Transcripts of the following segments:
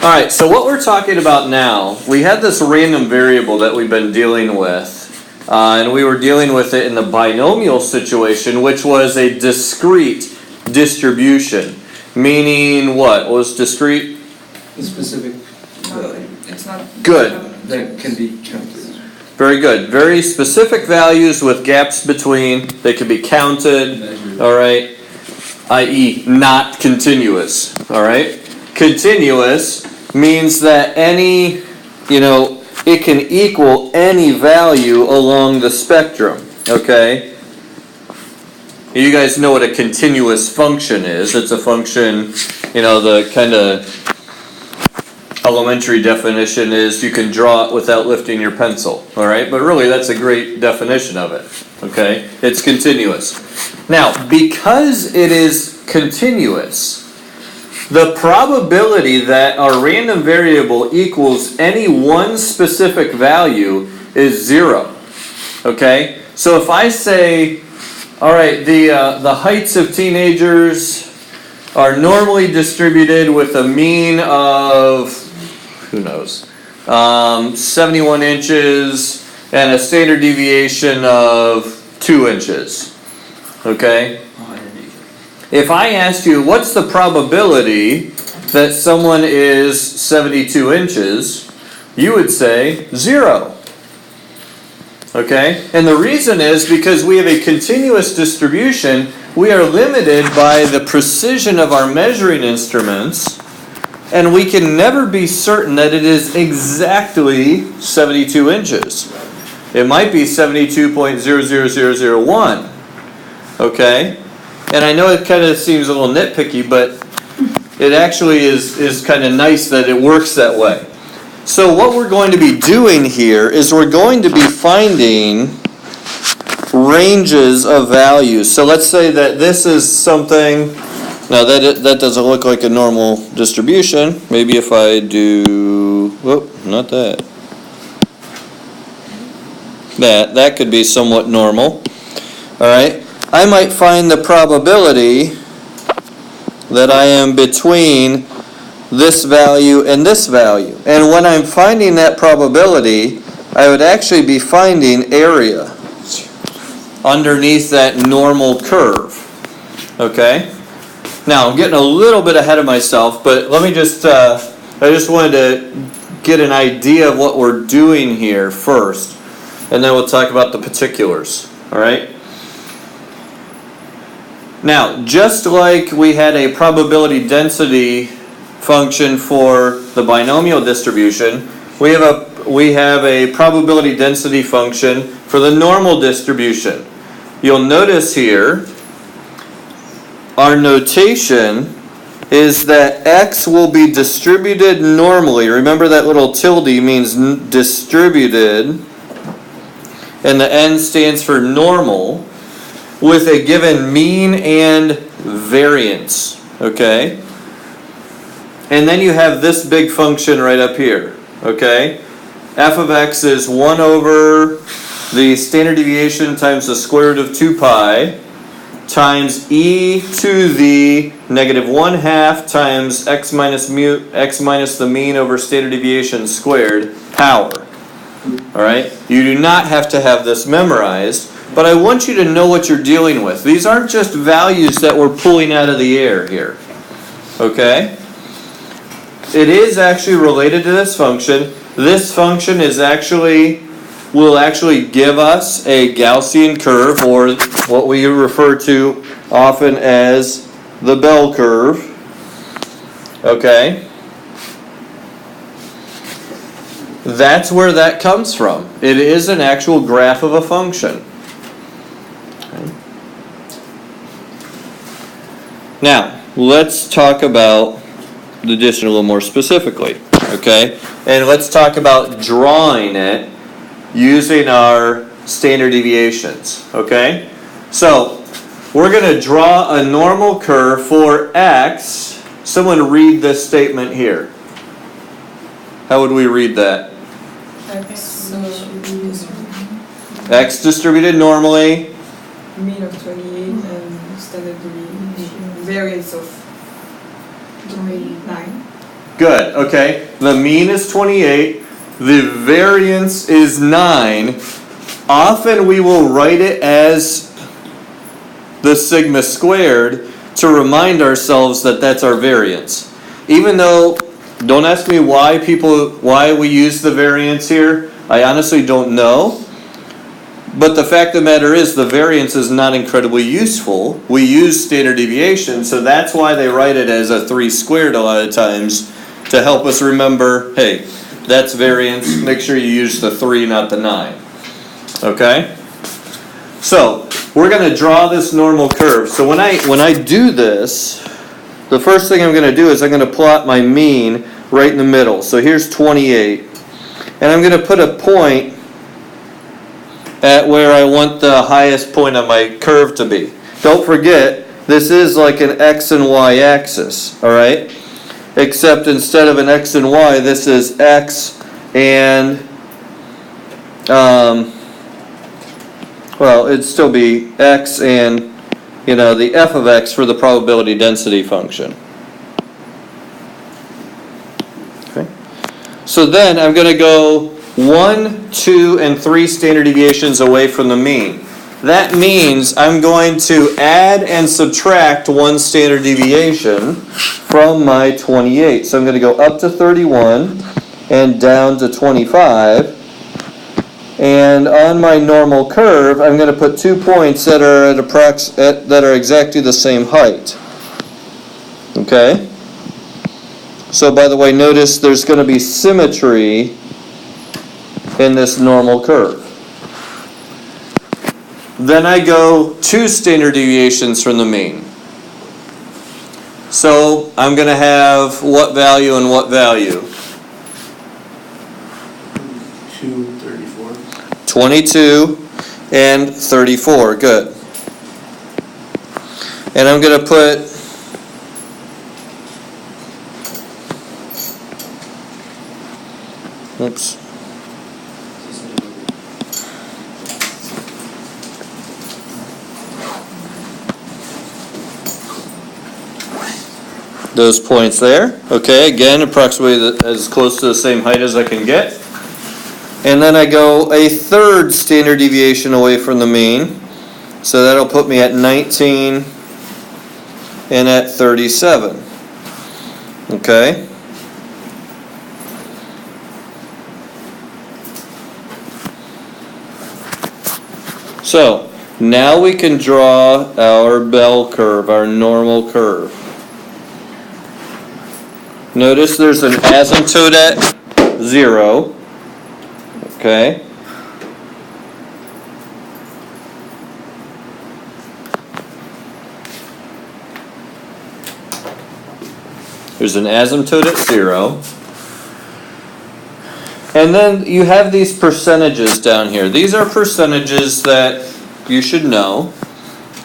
Alright, so what we're talking about now, we had this random variable that we've been dealing with, and we were dealing with it in the binomial situation, which was a discrete distribution. Meaning what? What was discrete? A specific It's not Good. that can be counted. Very good. Very specific values with gaps between. They can be counted. Measured. Alright? I.e. not continuous. Alright? Continuous means that any, it can equal any value along the spectrum. Okay? You guys know what a continuous function is. It's a function, the kind of elementary definition is you can draw it without lifting your pencil. Alright? But really that's a great definition of it. Okay? It's continuous. Now, because it is continuous, the probability that our random variable equals any one specific value is 0. Okay? So if I say, alright, the heights of teenagers are normally distributed with a mean of, who knows, 71 inches and a standard deviation of 2 inches. Okay? If I asked you, what's the probability that someone is 72 inches, you would say 0. Okay? And the reason is because we have a continuous distribution, we are limited by the precision of our measuring instruments, and we can never be certain that it is exactly 72 inches. It might be 72.00001. Okay? And I know it kind of seems a little nitpicky, but it actually is kind of nice that it works that way. So what we're going to be doing here is we're going to be finding ranges of values. So let's say that this is something, now that doesn't look like a normal distribution. Maybe if I do, whoop, not that. That could be somewhat normal. Alright. I might find the probability that I am between this value and this value. And when I'm finding that probability, I would actually be finding area underneath that normal curve. Okay? Now, I'm getting a little bit ahead of myself, but let me just, I just wanted to get an idea of what we're doing here first, and then we'll talk about the particulars. Alright? Now, just like we had a probability density function for the binomial distribution, we have a probability density function for the normal distribution. You'll notice here, our notation is that x will be distributed normally. Remember that little tilde means distributed, and the n stands for normal, with a given mean and variance, okay? And then you have this big function right up here, okay? F of x is 1 over the standard deviation times the square root of 2 pi times e to the negative 1/2 times x minus the mean over standard deviation squared power. Alright? You do not have to have this memorized, but I want you to know what you're dealing with. These aren't just values that we're pulling out of the air here. Okay? It is actually related to this function. This function will actually give us a Gaussian curve, or what we refer to often as the bell curve. Okay? That's where that comes from. It is an actual graph of a function. Okay. Now, let's talk about the addition a little more specifically. Okay? And let's talk about drawing it using our standard deviations. Okay? So, we're going to draw a normal curve for x. Someone read this statement here. How would we read that? X distributed normally. Mean of 28 and standard deviation. Variance of 9. Good, okay. The mean is 28. The variance is 9. Often we will write it as the sigma squared to remind ourselves that that's our variance. Even though, don't ask me why we use the variance here. I honestly don't know. But the fact of the matter is the variance is not incredibly useful. We use standard deviation, so that's why they write it as a 3 squared a lot of times to help us remember, hey, that's variance. Make sure you use the 3, not the 9. Okay? So, we're going to draw this normal curve. So when I do this, the first thing I'm going to do is I'm going to plot my mean right in the middle. So here's 28. And I'm going to put a point at where I want the highest point on my curve to be. Don't forget, this is like an x and y axis, all right? Except instead of an x and y, this is x and, well, it'd still be x and, the f of x for the probability density function. Okay. So then I'm going to go 1, 2, and 3 standard deviations away from the mean. That means I'm going to add and subtract 1 standard deviation from my 28. So I'm going to go up to 31 and down to 25. And on my normal curve, I'm going to put 2 points that are that are exactly the same height. Okay? So by the way, notice there's going to be symmetry in this normal curve. Then I go 2 standard deviations from the mean. So I'm going to have what value and what value? 22 and 34. Good. And I'm going to put those points there. Okay, again, approximately as close to the same height as I can get. And then I go a 3rd standard deviation away from the mean. So that'll put me at 19 and at 37. Okay? So, now we can draw our bell curve, our normal curve. Notice there's an asymptote at 0. Okay. There's an asymptote at 0. And then you have these percentages down here. These are percentages that you should know.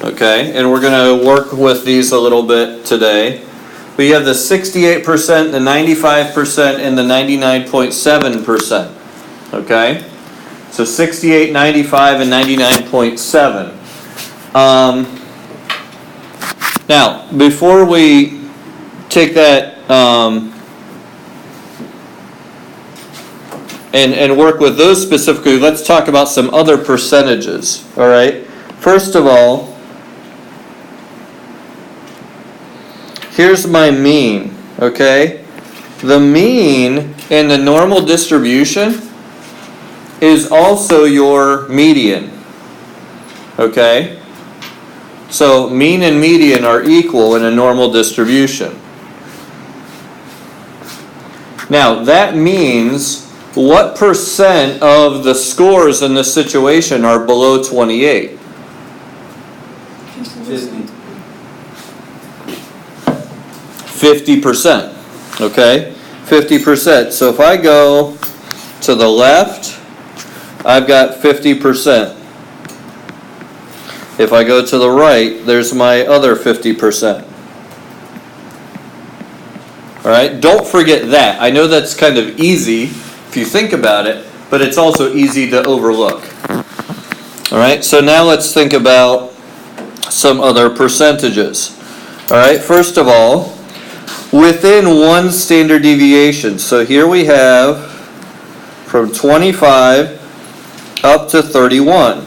Okay, and we're going to work with these a little bit today. We have the 68%, the 95%, and the 99.7%. Okay? So 68, 95, and 99.7. Now, before we take that and work with those specifically, let's talk about some other percentages. All right? First of all, here's my mean. Okay? The mean in the normal distribution is also your median. Okay? So mean and median are equal in a normal distribution. Now that means what percent of the scores in this situation are below 28? 50%. Okay? 50%. So if I go to the left, I've got 50%. If I go to the right, there's my other 50%. Alright, don't forget that. I know that's kind of easy if you think about it, but it's also easy to overlook. Alright, so now let's think about some other percentages. Alright, first of all, within one standard deviation. So here we have from 25 up to 31.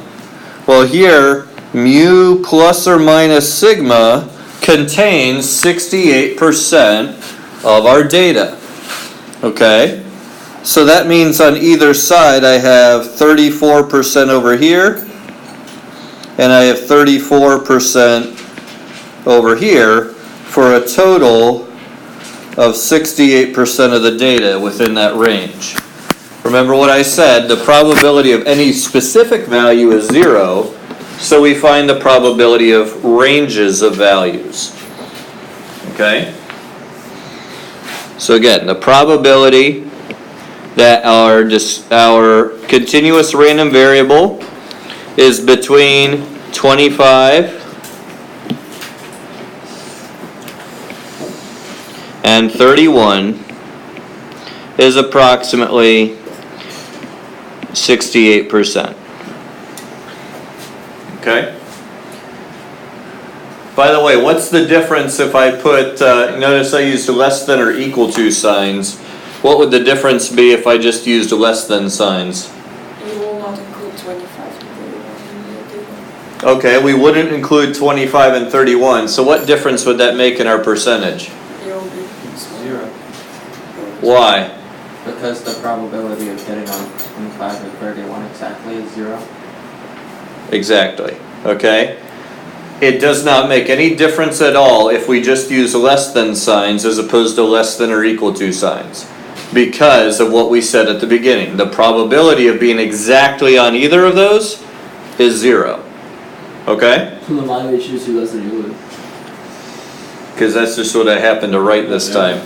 Well, here, mu plus or minus sigma contains 68% of our data. Okay? So that means on either side I have 34% over here, and I have 34% over here, for a total of 68% of the data within that range. Remember what I said, the probability of any specific value is 0, so we find the probability of ranges of values. Okay? So again, the probability that our continuous random variable is between 25 and 31 is approximately 68%. Okay? By the way, what's the difference if I put, notice I used less than or equal to signs. What would the difference be if I just used less than signs? You will not include 25 and 31 in the table. Okay, we wouldn't include 25 and 31, so what difference would that make in our percentage? You will be small. 0. Why? Because the probability of getting on 25 or 31 exactly is 0. Exactly, okay? It does not make any difference at all if we just use less than signs as opposed to less than or equal to signs, because of what we said at the beginning. The probability of being exactly on either of those is 0. Okay? So then why do we choose to less than equal to? Because that's just what I happened to write this time.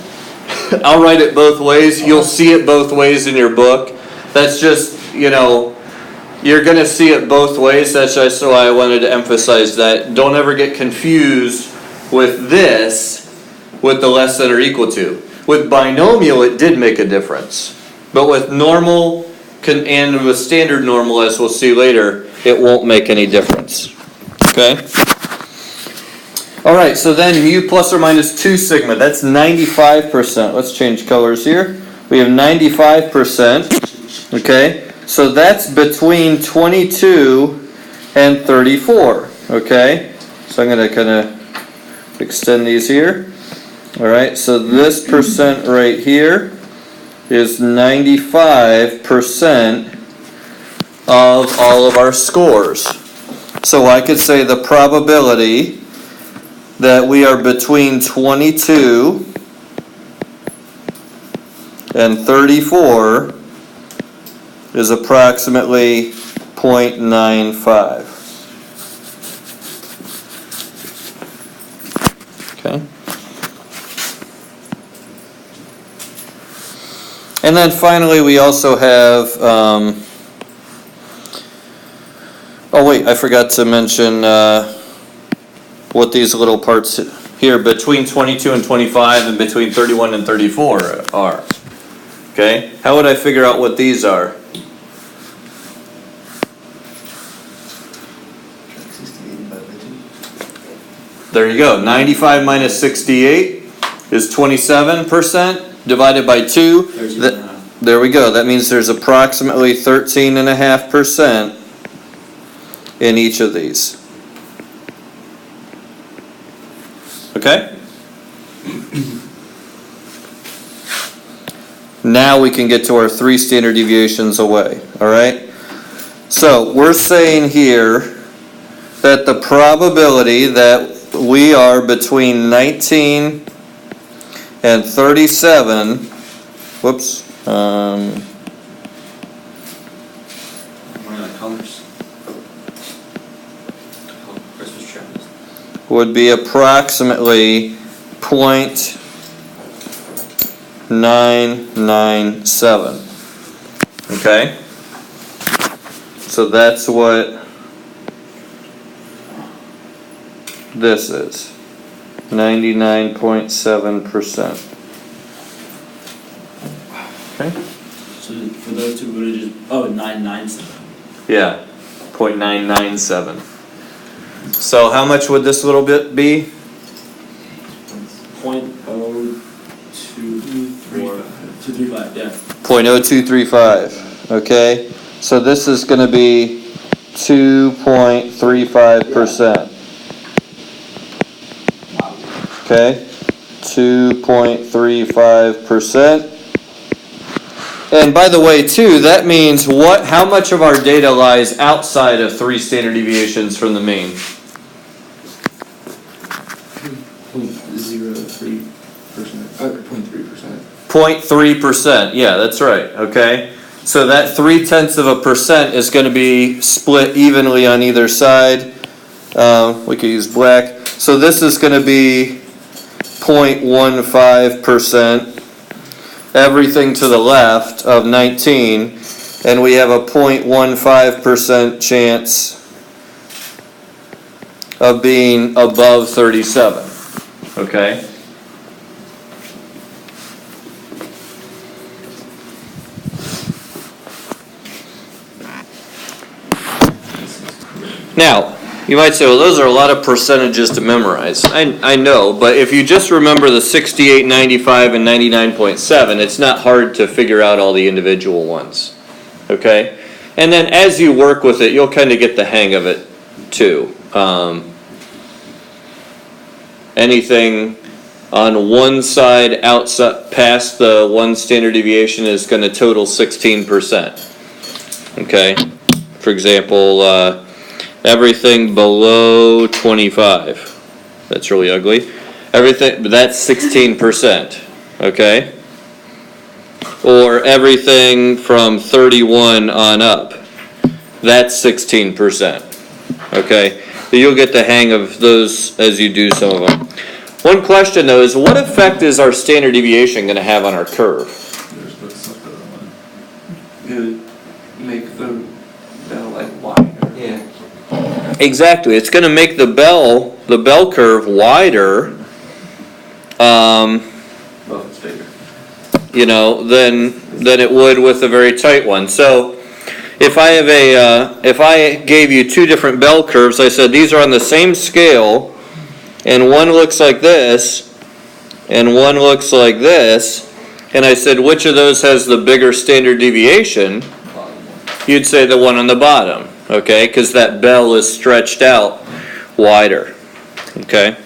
I'll write it both ways. You'll see it both ways in your book. That's just, you're going to see it both ways. That's just why I wanted to emphasize that. Don't ever get confused with this, with the less than or equal to. With binomial, it did make a difference. But with normal and with standard normal, as we'll see later, it won't make any difference. Okay? All right, so then mu plus or minus 2 sigma, that's 95%. Let's change colors here. We have 95%. Okay? So that's between 22 and 34, okay? So I'm going to kind of extend these here. All right, so this percent right here is 95% of all of our scores. So I could say the probability that we are between 22 and 34 is approximately 0.95. Okay. And then finally we also have, oh wait, I forgot to mention what these little parts here between 22 and 25 and between 31 and 34 are. Okay, how would I figure out what these are? There you go. 95 minus 68 is 27% divided by 2. There we go. That means there's approximately 13.5% in each of these. Okay? Now we can get to our 3 standard deviations away. All right? So we're saying here that the probability that we are between 19 and 37, whoops, would be approximately 0.997. Okay? So that's what this is. 99.7%. Okay? So for those two, would it just, 997. Yeah, 0.997. So how much would this little bit be? 0.0 .235, yeah. 0.0235, okay? So this is gonna be 2.35%. Okay? 2.35%. And by the way, too, that means how much of our data lies outside of 3 standard deviations from the mean? 0.03%, 0.3%. 0.3%, yeah, that's right, okay? So that 0.3% is gonna be split evenly on either side. We could use black. So this is gonna be 0.15%. Everything to the left of 19, and we have a 0.15% chance of being above 37, okay? Now, you might say, well, those are a lot of percentages to memorize. I know, but if you just remember the 68, 95, and 99.7, it's not hard to figure out all the individual ones, okay? And then as you work with it, you'll kind of get the hang of it, too. Anything on one side outside past the 1 standard deviation is going to total 16%, okay? For example, everything below 25. That's really ugly. Everything, but that's 16%, okay? Or everything from 31 on up. That's 16%, okay? So you'll get the hang of those as you do some of them. One question though is, what effect is our standard deviation going to have on our curve? It would make the bell like wider. Yeah. Exactly. It's going to make the bell curve wider, Well, it's bigger. you know, than it would with a very tight one. So if I have if I gave you 2 different bell curves, I said these are on the same scale, and one looks like this, and one looks like this, and I said which of those has the bigger standard deviation, you'd say the one on the bottom, okay? Because that bell is stretched out wider, okay?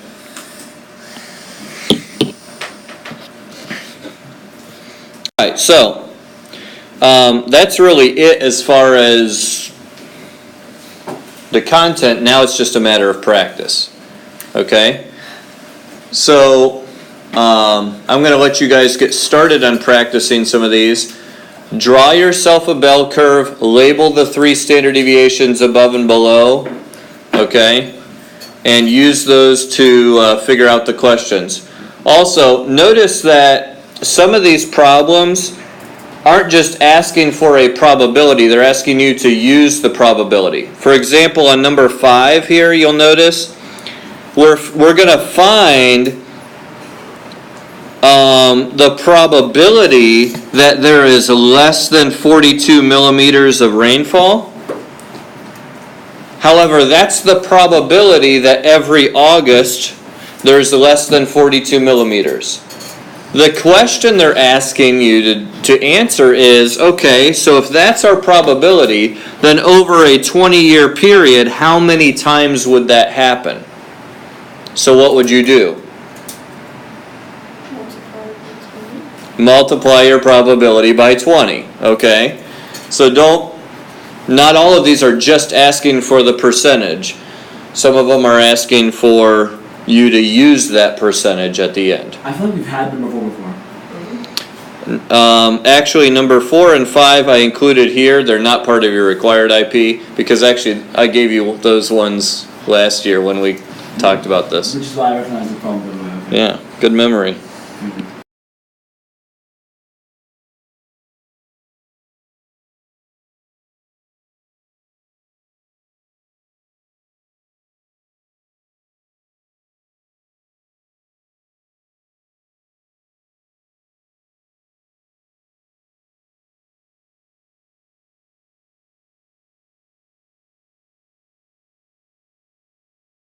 All right, so that's really it as far as the content. Now it's just a matter of practice, okay? So I'm going to let you guys get started on practicing some of these. Draw yourself a bell curve, label the 3 standard deviations above and below, okay? And use those to figure out the questions. Also, notice that some of these problems aren't just asking for a probability, they're asking you to use the probability. For example, on number 5 here, you'll notice we're going to find the probability that there is less than 42 millimeters of rainfall. However, that's the probability that every August there's less than 42 millimeters. The question they're asking you to answer is, okay, so if that's our probability, then over a 20-year period, how many times would that happen? So what would you do? Multiply your probability by 20, okay? So not all of these are just asking for the percentage. Some of them are asking for you to use that percentage at the end. I feel like we've had number 4 before. Actually, number 4 and 5 I included here. They're not part of your required IP because actually I gave you those ones last year when we talked about this. Which is why I recognize the problem. Yeah, good memory.